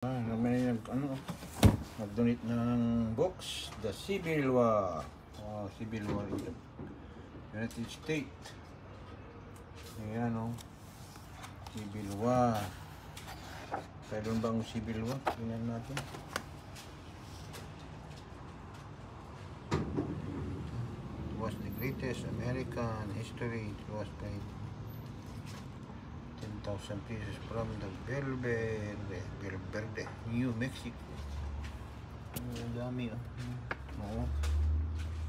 May nag-donate ng books, The Civil War. Civil War in the United States. Ayan Civil War. Kailan ba ang Civil War? Tingnan natin. It was the greatest American history. It was by 10,000 pieces from the Valverde, New Mexico. Ang dami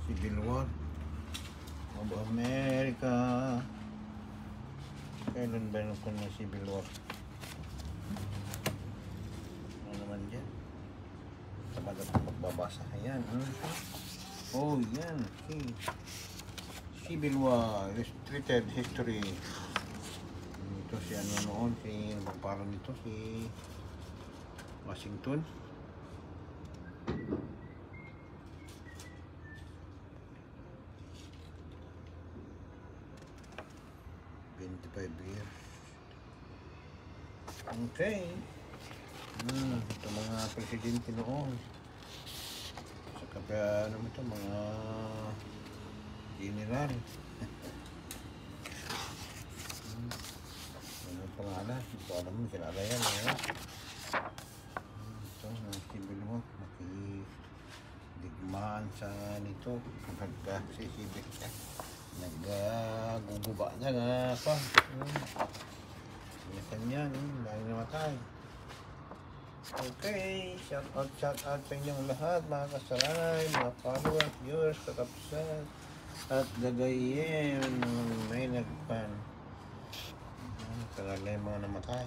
Civil War of America. Kailan ba nung Civil War? Ano naman dyan? Sabagat magbabasa. Ayan. Yan. Civil War, Illustrated History. Ito si noon, nagpapalo nito, si Washington. Years. Okay. Ito mga presidente noon. Saka pa ito, mga general. Ano pangalan? Hindi ko alam mo, kilala yan. Ito, Civil War. Makidigmaan sa nito. Nagkasisibik siya. Nagguguba niya nga pa. Kanya-kanya, dahil namatay. Okay, shout out sa inyong lahat, mga kasaray, mga followers, viewers, kakapsat, at gagayin, may nagpan. Tagalay mga namatay.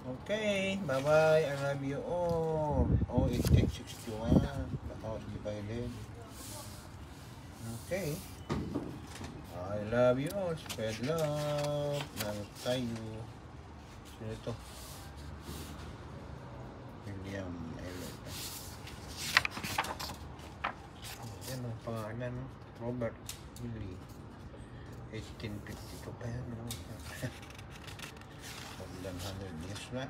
Okay, bye-bye, I love you all. It's 8:61, the house divided. Okay. I love you all. Spread love. Nagot tayo. Sino ito? William Elliot. Yan ang pangalan. Robert Willie. 1852 pa yan. More than 100 years na.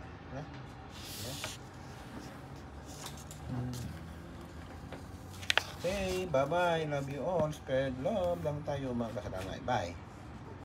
Okay, bye-bye. Love you all. Spread love lang tayo, mga kasalamay. Bye.